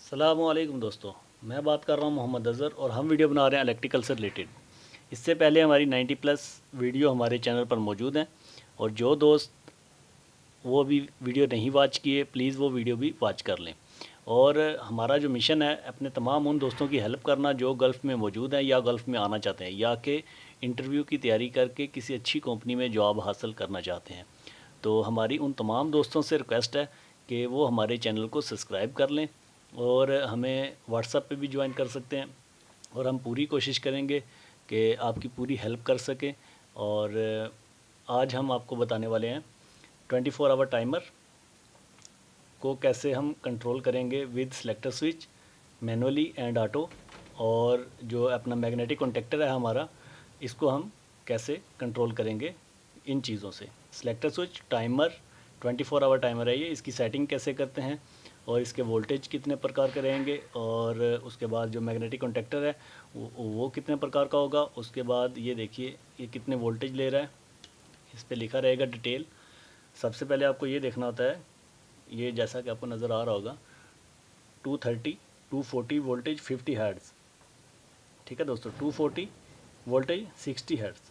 अस्सलामुअलैकुम दोस्तों, मैं बात कर रहा हूं मोहम्मद अज़हर और हम वीडियो बना रहे हैं इलेक्ट्रिकल से रिलेटेड। इससे पहले हमारी 90 प्लस वीडियो हमारे चैनल पर मौजूद हैं और जो दोस्त वो भी वीडियो नहीं वॉच किए प्लीज़ वो वीडियो भी वॉच कर लें। और हमारा जो मिशन है अपने तमाम उन दोस्तों की हेल्प करना जो गल्फ़ में मौजूद हैं या गल्फ़ में आना चाहते हैं या कि इंटरव्यू की तैयारी करके किसी अच्छी कंपनी में जॉब हासिल करना चाहते हैं। तो हमारी उन तमाम दोस्तों से रिक्वेस्ट है कि वो हमारे चैनल को सब्सक्राइब कर लें और हमें व्हाट्सएप पे भी ज्वाइन कर सकते हैं और हम पूरी कोशिश करेंगे कि आपकी पूरी हेल्प कर सकें। और आज हम आपको बताने वाले हैं 24 आवर टाइमर को कैसे हम कंट्रोल करेंगे with selector switch manually and auto. और जो अपना मैग्नेटिक कॉन्टेक्टर है हमारा, इसको हम कैसे कंट्रोल करेंगे इन चीज़ों से। Selector switch timer 24 hour timer है ये, इसकी सेटिंग कैसे करते हैं और इसके वोल्टेज कितने प्रकार के रहेंगे और उसके बाद जो मैग्नेटिक कॉन्टेक्टर है वो कितने प्रकार का होगा। उसके बाद ये देखिए ये कितने वोल्टेज ले रहा है, इस पर लिखा रहेगा डिटेल। सबसे पहले आपको ये देखना होता है, ये जैसा कि आपको नज़र आ रहा होगा 230 240 वोल्टेज 50 हर्ट्ज़। ठीक है दोस्तों, 240 वोल्टेज 60 हर्ट्ज़,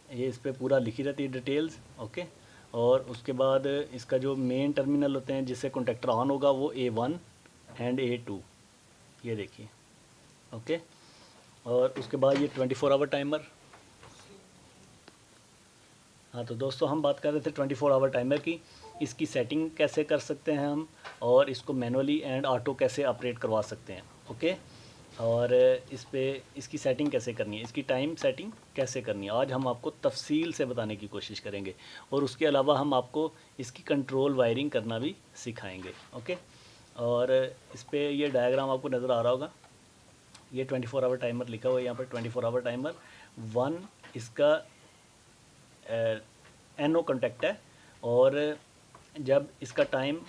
ये इस पर पूरा लिखी रहती है डिटेल्स। ओके, और उसके बाद इसका जो मेन टर्मिनल होते हैं जिससे कॉन्टेक्टर ऑन होगा वो A1 एंड A2, ये देखिए। ओके, और उसके बाद ये 24 आवर टाइमर। हाँ तो दोस्तों हम बात कर रहे थे 24 आवर टाइमर की, इसकी सेटिंग कैसे कर सकते हैं हम और इसको मैनुअली एंड ऑटो कैसे ऑपरेट करवा सकते हैं। ओके, और इस पे इसकी सेटिंग कैसे करनी है, इसकी टाइम सेटिंग कैसे करनी है, आज हम आपको तफसील से बताने की कोशिश करेंगे। और उसके अलावा हम आपको इसकी कंट्रोल वायरिंग करना भी सिखाएंगे। ओके, और इस पर ये डायग्राम आपको नज़र आ रहा होगा, ये 24 आवर टाइमर लिखा हुआ है यहाँ पर। 24 आवर टाइमर 1 इसका NO कॉन्टैक्ट है। और जब इसका टाइम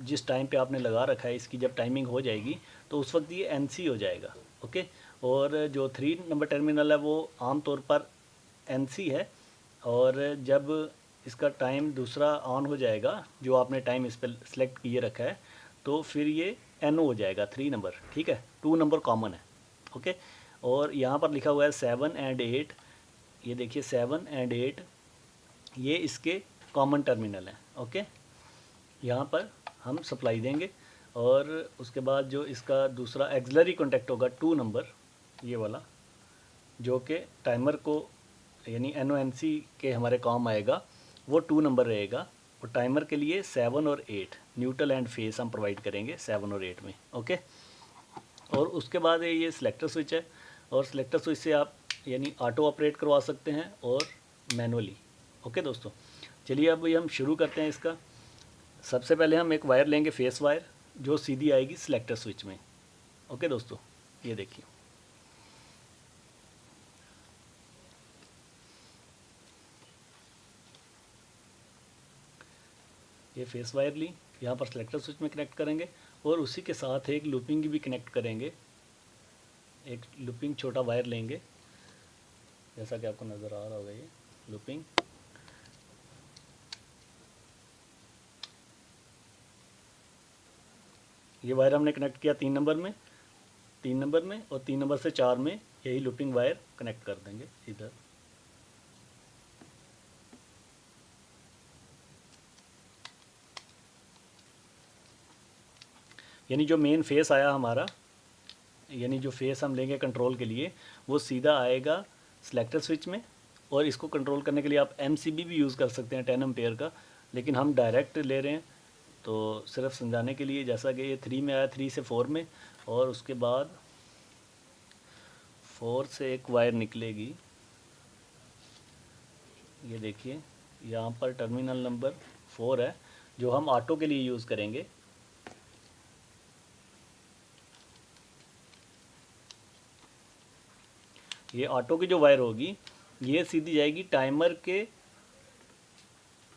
जिस टाइम पे आपने लगा रखा है इसकी जब टाइमिंग हो जाएगी तो उस वक्त ये NC हो जाएगा। ओके, और जो 3 नंबर टर्मिनल है वो आम तौर पर NC है। और जब इसका टाइम दूसरा ऑन हो जाएगा जो आपने टाइम इस पर सेलेक्ट किए रखा है तो फिर ये NO हो जाएगा 3 नंबर। ठीक है, 2 नंबर कॉमन है। ओके, और यहाँ पर लिखा हुआ है 7 एंड 8, ये देखिए 7 एंड 8 ये इसके कॉमन टर्मिनल हैं। ओके, यहाँ पर हम सप्लाई देंगे और उसके बाद जो इसका दूसरा एक्सिलरी कॉन्टैक्ट होगा 2 नंबर, ये वाला जो कि टाइमर को यानी NONC के हमारे काम आएगा, वो 2 नंबर रहेगा। और टाइमर के लिए 7 और 8 न्यूट्रल एंड फेस हम प्रोवाइड करेंगे 7 और 8 में। ओके, और उसके बाद ये सिलेक्टर स्विच है और सिलेक्टर स्विच से आप यानी ऑटो ऑपरेट करवा सकते हैं और मैनुअली। ओके दोस्तों, चलिए अब हम शुरू करते हैं इसका। सबसे पहले हम एक वायर लेंगे, फेस वायर, जो सीधी आएगी सिलेक्टर स्विच में। ओके दोस्तों, ये देखिए ये फेस वायर ली, यहाँ पर सिलेक्टर स्विच में कनेक्ट करेंगे और उसी के साथ एक लूपिंग भी कनेक्ट करेंगे। एक लूपिंग छोटा वायर लेंगे, जैसा कि आपको नज़र आ रहा होगा ये लूपिंग। ये वायर हमने कनेक्ट किया 3 नंबर में, 3 नंबर में, और 3 नंबर से 4 में यही लूपिंग वायर कनेक्ट कर देंगे इधर। यानी जो मेन फेस आया हमारा, यानी जो फेस हम लेंगे कंट्रोल के लिए वो सीधा आएगा सिलेक्टर स्विच में। और इसको कंट्रोल करने के लिए आप MCB भी यूज़ कर सकते हैं 10 एम्पेयर का, लेकिन हम डायरेक्ट ले रहे हैं तो सिर्फ समझाने के लिए। जैसा कि ये 3 में आया, 3 से 4 में, और उसके बाद 4 से एक वायर निकलेगी, ये देखिए यहाँ पर टर्मिनल नंबर 4 है जो हम ऑटो के लिए यूज़ करेंगे। ये ऑटो की जो वायर होगी ये सीधी जाएगी टाइमर के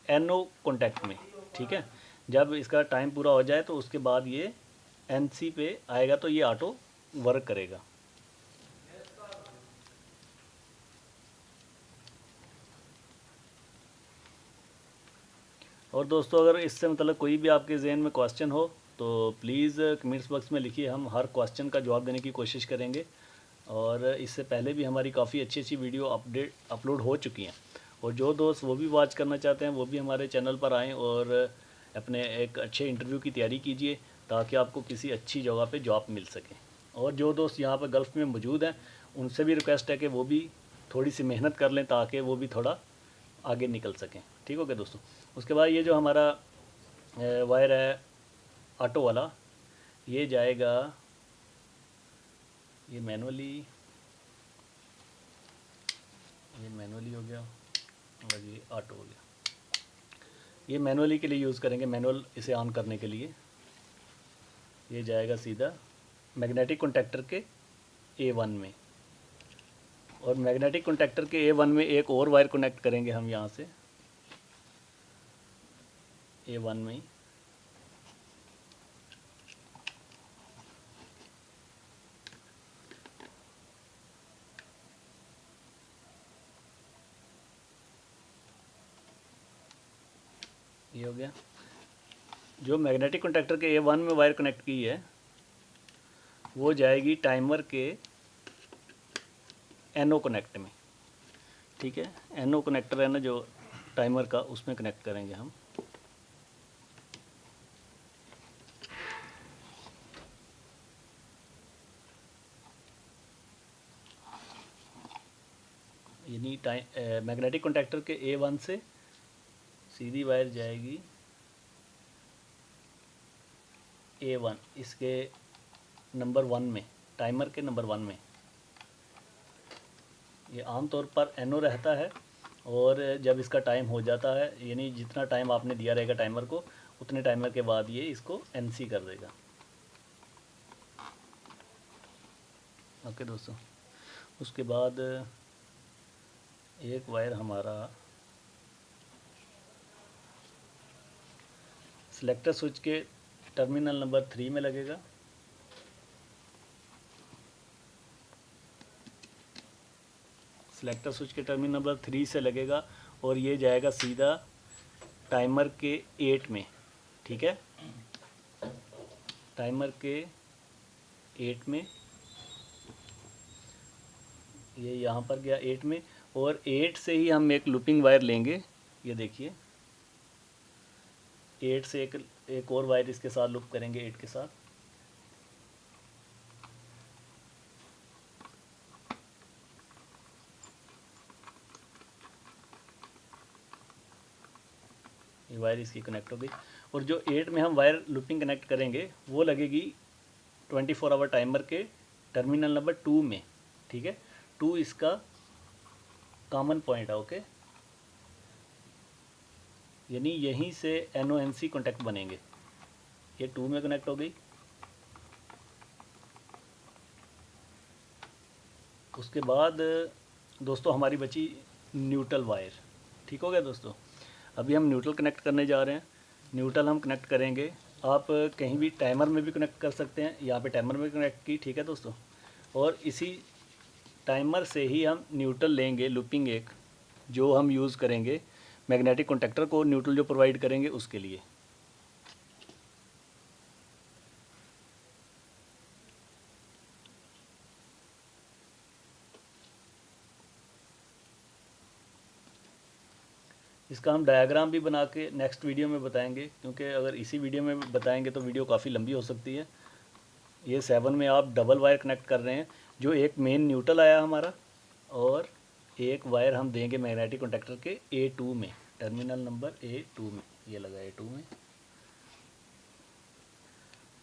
NO कॉन्टैक्ट में। ठीक है, जब इसका टाइम पूरा हो जाए तो उसके बाद ये NC पे आएगा तो ये ऑटो वर्क करेगा। और दोस्तों अगर इससे मतलब कोई भी आपके जहन में क्वेश्चन हो तो प्लीज़ कमेंट्स बॉक्स में लिखिए, हम हर क्वेश्चन का जवाब देने की कोशिश करेंगे। और इससे पहले भी हमारी काफ़ी अच्छी अच्छी वीडियो अपलोड हो चुकी हैं, और जो दोस्त वो भी वॉच करना चाहते हैं वो भी हमारे चैनल पर आएँ और अपने एक अच्छे इंटरव्यू की तैयारी कीजिए, ताकि आपको किसी अच्छी जगह पे जॉब मिल सके। और जो दोस्त यहाँ पर गल्फ़ में मौजूद हैं उनसे भी रिक्वेस्ट है कि वो भी थोड़ी सी मेहनत कर लें, ताकि वो भी थोड़ा आगे निकल सकें। ठीक हो गया दोस्तों। उसके बाद ये जो हमारा वायर है ऑटो वाला, ये जाएगा, ये मैनुअली हो गया और ये ऑटो हो गया। ये मैनुअली के लिए यूज़ करेंगे, मैनुअल इसे ऑन करने के लिए। ये जाएगा सीधा मैग्नेटिक कॉन्टैक्टर के A1 में, और मैग्नेटिक कॉन्टैक्टर के A1 में एक और वायर कनेक्ट करेंगे हम यहाँ से A1 में ही। ये हो गया। जो मैग्नेटिक कॉन्टैक्टर के A1 में वायर कनेक्ट की है वो जाएगी टाइमर के NO कनेक्ट में। ठीक है, NO कनेक्टर है ना जो टाइमर का, उसमें कनेक्ट करेंगे हम। यानी मैग्नेटिक कॉन्टैक्टर के A1 से सीधी वायर जाएगी A1, इसके नंबर 1 में, टाइमर के नंबर 1 में। ये आमतौर पर NO रहता है, और जब इसका टाइम हो जाता है, यानी जितना टाइम आपने दिया रहेगा टाइमर को, उतने टाइमर के बाद ये इसको NC कर देगा। ओके दोस्तों। उसके बाद एक वायर हमारा सिलेक्टर स्विच के टर्मिनल नंबर 3 में लगेगा। सिलेक्टर स्विच के टर्मिनल नंबर 3 से लगेगा, और ये जाएगा सीधा टाइमर के 8 में। ठीक है, टाइमर के 8 में, ये यहाँ पर गया 8 में, और 8 से ही हम एक लूपिंग वायर लेंगे। ये देखिए 8 से एक और वायर इसके साथ लूप करेंगे 8 के साथ। ये वायर इसकी कनेक्ट हो गई, और जो 8 में हम वायर लूपिंग कनेक्ट करेंगे वो लगेगी 24 आवर टाइमर के टर्मिनल नंबर 2 में। ठीक है, 2 इसका कॉमन पॉइंट है। ओके, यानी यहीं से NONC कॉन्टैक्ट बनेंगे। ये 2 में कनेक्ट हो गई। उसके बाद दोस्तों हमारी बची न्यूट्रल वायर। ठीक हो गया दोस्तों। अभी हम न्यूट्रल कनेक्ट करने जा रहे हैं। न्यूट्रल हम कनेक्ट करेंगे, आप कहीं भी टाइमर में भी कनेक्ट कर सकते हैं, यहाँ पे टाइमर में कनेक्ट की। ठीक है दोस्तों, और इसी टाइमर से ही हम न्यूट्रल लेंगे, लूपिंग एक, जो हम यूज़ करेंगे मैग्नेटिक कॉन्टैक्टर को न्यूट्रल जो प्रोवाइड करेंगे उसके लिए। इसका हम डायग्राम भी बना के नेक्स्ट वीडियो में बताएंगे, क्योंकि अगर इसी वीडियो में बताएंगे तो वीडियो काफ़ी लंबी हो सकती है। ये 7 में आप डबल वायर कनेक्ट कर रहे हैं, जो एक मेन न्यूट्रल आया हमारा, और एक वायर हम देंगे मैग्नेटिक कॉन्टैक्टर के A2 में, टर्मिनल नंबर A2 में। ये लगा A2 में,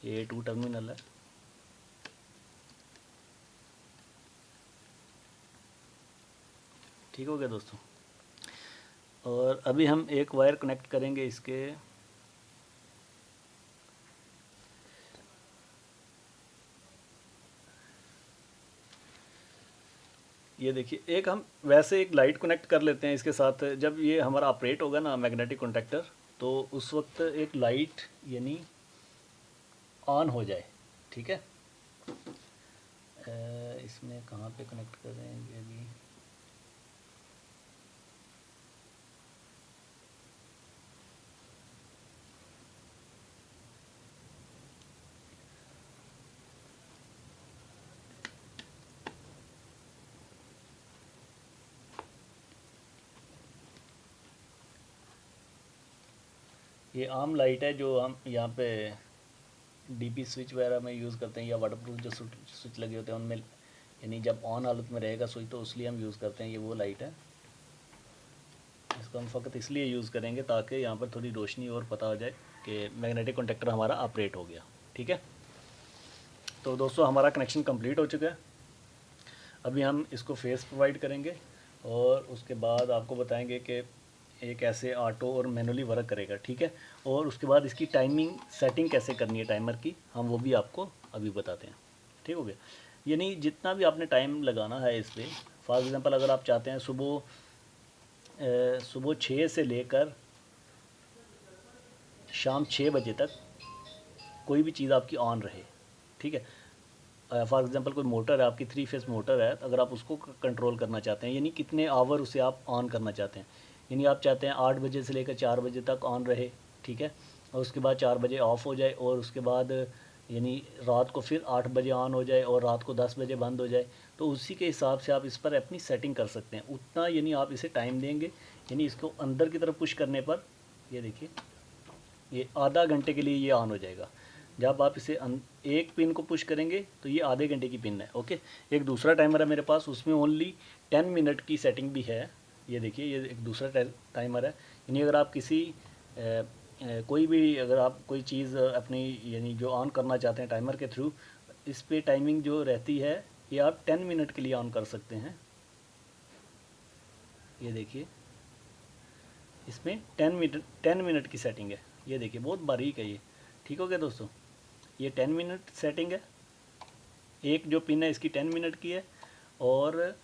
ये A2 टर्मिनल है। ठीक हो गया दोस्तों। और अभी हम एक वायर कनेक्ट करेंगे इसके, ये देखिए, एक हम वैसे एक लाइट कनेक्ट कर लेते हैं इसके साथ। जब ये हमारा ऑपरेट होगा ना मैग्नेटिक कॉन्टैक्टर, तो उस वक्त एक लाइट यानी ऑन हो जाए। ठीक है, इसमें कहाँ पे कनेक्ट करेंगे अभी, ये आम लाइट है जो हम यहाँ पे डीपी स्विच वगैरह में यूज़ करते हैं, या वाटरप्रूफ जो स्विच लगे होते हैं उनमें, यानी जब ऑन हालत में रहेगा स्विच तो इसलिए हम यूज़ करते हैं। ये वो लाइट है, इसको हम फ़कत इसलिए यूज़ करेंगे ताकि यहाँ पर थोड़ी रोशनी और पता हो जाए कि मैग्नेटिक कॉन्टेक्टर हमारा ऑपरेट हो गया। ठीक है, तो दोस्तों हमारा कनेक्शन कंप्लीट हो चुका है। अभी हम इसको फेस प्रोवाइड करेंगे और उसके बाद आपको बताएंगे कि ये कैसे ऑटो और मैनुअली वर्क करेगा। ठीक है, और उसके बाद इसकी टाइमिंग सेटिंग कैसे करनी है टाइमर की, हम वो भी आपको अभी बताते हैं। ठीक हो गया, यानी जितना भी आपने टाइम लगाना है इस पर, फॉर एग्ज़ाम्पल अगर आप चाहते हैं सुबह 6 से लेकर शाम 6 बजे तक कोई भी चीज़ आपकी ऑन रहे। ठीक है, फॉर एग्ज़ाम्पल कोई मोटर है आपकी, 3 फेस मोटर है, अगर आप उसको कंट्रोल करना चाहते हैं, यानी कितने आवर उसे आप ऑन करना चाहते हैं, यानी आप चाहते हैं 8 बजे से लेकर 4 बजे तक ऑन रहे। ठीक है, और उसके बाद 4 बजे ऑफ़ हो जाए, और उसके बाद यानी रात को फिर 8 बजे ऑन हो जाए और रात को 10 बजे बंद हो जाए। तो उसी के हिसाब से आप इस पर अपनी सेटिंग कर सकते हैं, उतना यानी आप इसे टाइम देंगे। यानी इसको अंदर की तरफ पुश करने पर ये देखिए, ये आधा घंटे के लिए ये ऑन हो जाएगा। जब आप इसे एक पिन को पुश करेंगे तो ये आधे घंटे की पिन है। ओके, एक दूसरा टाइमर है मेरे पास, उसमें ओनली 10 मिनट की सेटिंग भी है। ये देखिए, ये एक दूसरा टाइमर है। यानी अगर आप कोई भी अगर आप कोई चीज़ अपनी यानी जो ऑन करना चाहते हैं टाइमर के थ्रू, इस पे टाइमिंग जो रहती है ये आप 10 मिनट के लिए ऑन कर सकते हैं। ये देखिए, इसमें 10 मिनट की सेटिंग है। ये देखिए, बहुत बारीक है ये। ठीक हो गया दोस्तों, ये 10 मिनट सेटिंग है। एक जो पिन है इसकी 10 मिनट की है, और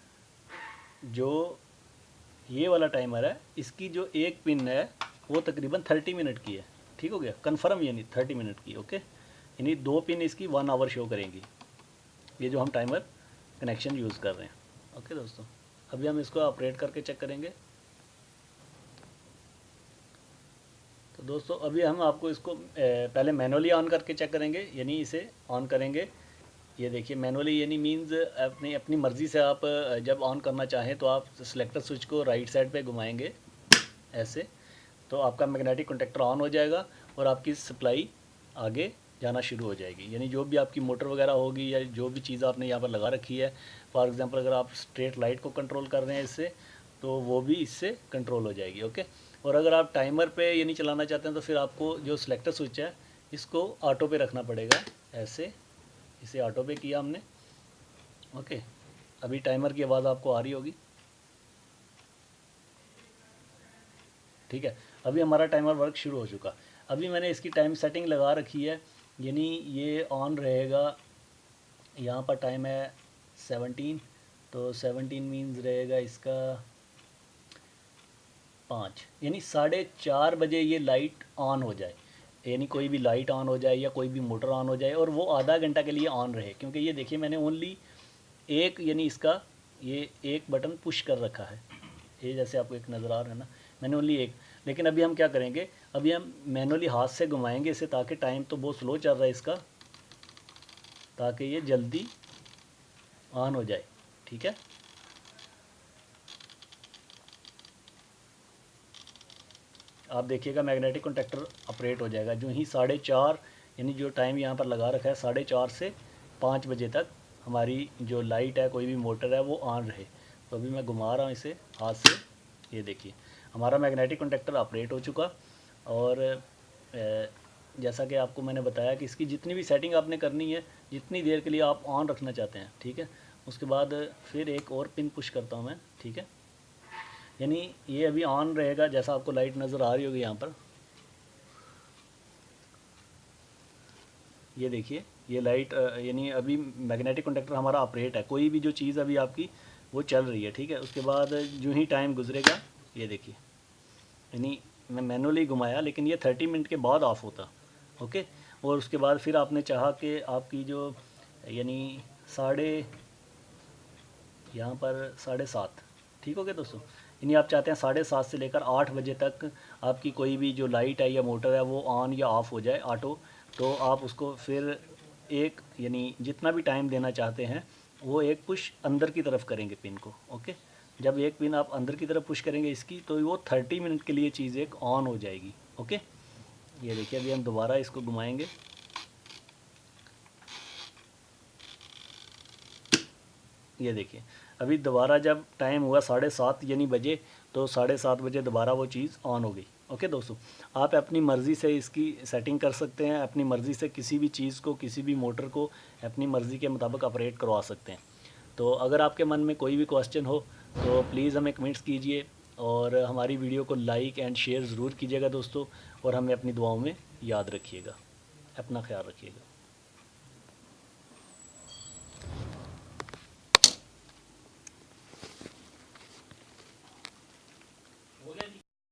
जो ये वाला टाइमर है इसकी जो एक पिन है वो तकरीबन 30 मिनट की है। ठीक हो गया, कन्फर्म यानी 30 मिनट की। ओके, यानी 2 पिन इसकी 1 आवर शो करेंगी, ये जो हम टाइमर कनेक्शन यूज़ कर रहे हैं। ओके दोस्तों, अभी हम इसको ऑपरेट करके चेक करेंगे। तो दोस्तों अभी हम आपको इसको पहले मैनुअली ऑन करके चेक करेंगे, यानी इसे ऑन करेंगे। ये देखिए, मैनुअली यानी मीन्स अपनी मर्ज़ी से आप जब ऑन करना चाहें तो आप सिलेक्टर स्विच को राइट साइड पे घुमाएंगे ऐसे, तो आपका मैग्नेटिक कॉन्टेक्टर ऑन हो जाएगा और आपकी सप्लाई आगे जाना शुरू हो जाएगी। यानी जो भी आपकी मोटर वगैरह होगी या जो भी चीज़ आपने यहाँ पर लगा रखी है, फॉर एग्ज़ाम्पल अगर आप स्ट्रेट लाइट को कंट्रोल कर रहे हैं इससे, तो वो भी इससे कंट्रोल हो जाएगी। ओके, और अगर आप टाइमर पे ये नहीं चलाना चाहते हैं तो फिर आपको जो सिलेक्टर स्विच है इसको ऑटो पे रखना पड़ेगा ऐसे। इसे ऑटो पे किया हमने। ओके, अभी टाइमर की आवाज़ आपको आ रही होगी। ठीक है, अभी हमारा टाइमर वर्क शुरू हो चुका। अभी मैंने इसकी टाइम सेटिंग लगा रखी है, यानी ये ऑन रहेगा। यहाँ पर टाइम है 17, तो 17 मीन्स रहेगा इसका 5, यानी 4:30 बजे ये लाइट ऑन हो जाए, यानी कोई भी लाइट ऑन हो जाए या कोई भी मोटर ऑन हो जाए और वो आधा घंटा के लिए ऑन रहे। क्योंकि ये देखिए, मैंने ओनली एक यानी इसका ये एक बटन पुश कर रखा है, ये जैसे आपको एक नज़र आ रहा है ना, मैंने ओनली एक। लेकिन अभी हम क्या करेंगे, अभी हम मैनुअली हाथ से घुमाएंगे इसे, ताकि टाइम तो बहुत स्लो चल रहा है इसका, ताकि ये जल्दी ऑन हो जाए। ठीक है, आप देखिएगा मैग्नेटिक कॉन्टेक्टर ऑपरेट हो जाएगा जो ही 4:30, यानी जो टाइम यहाँ पर लगा रखा है 4:30 से 5 बजे तक हमारी जो लाइट है, कोई भी मोटर है, वो ऑन रहे। तो अभी मैं घुमा रहा हूँ इसे हाथ से। ये देखिए, हमारा मैग्नेटिक कॉन्टेक्टर ऑपरेट हो चुका। और जैसा कि आपको मैंने बताया कि इसकी जितनी भी सेटिंग आपने करनी है, जितनी देर के लिए आप ऑन रखना चाहते हैं, ठीक है, उसके बाद फिर एक और पिन पुश करता हूँ मैं। ठीक है, यानी ये अभी ऑन रहेगा, जैसा आपको लाइट नज़र आ रही होगी यहाँ पर। ये देखिए, ये लाइट यानी अभी मैग्नेटिक कॉन्टेक्टर हमारा ऑपरेट है, कोई भी जो चीज़ अभी आपकी वो चल रही है। ठीक है, उसके बाद जो ही टाइम गुजरेगा, ये देखिए, यानी मैं मैनुअली घुमाया लेकिन ये 30 मिनट के बाद ऑफ होता। ओके, और उसके बाद फिर आपने चाहा कि आपकी जो यानी यहाँ पर 7:30, ठीक हो गया दोस्तों, यानी आप चाहते हैं 7:30 से लेकर 8 बजे तक आपकी कोई भी जो लाइट है या मोटर है वो ऑन या ऑफ़ हो जाए ऑटो। तो आप उसको फिर एक यानी जितना भी टाइम देना चाहते हैं वो एक पुश अंदर की तरफ करेंगे पिन को। ओके, जब एक पिन आप अंदर की तरफ पुश करेंगे इसकी, तो वो 30 मिनट के लिए चीज़ एक ऑन हो जाएगी। ओके, ये देखिए अभी हम दोबारा इसको घुमाएंगे। ये देखिए अभी दोबारा जब टाइम हुआ 7:30 यानी बजे, तो 7:30 बजे दोबारा वो चीज़ ऑन हो गई। ओके दोस्तों, आप अपनी मर्ज़ी से इसकी सेटिंग कर सकते हैं, अपनी मर्ज़ी से किसी भी चीज़ को, किसी भी मोटर को अपनी मर्ज़ी के मुताबिक ऑपरेट करवा सकते हैं। तो अगर आपके मन में कोई भी क्वेश्चन हो तो प्लीज़ हमें कमेंट्स कीजिए, और हमारी वीडियो को लाइक एंड शेयर ज़रूर कीजिएगा दोस्तों, और हमें अपनी दुआओं में याद रखिएगा। अपना ख्याल रखिएगा।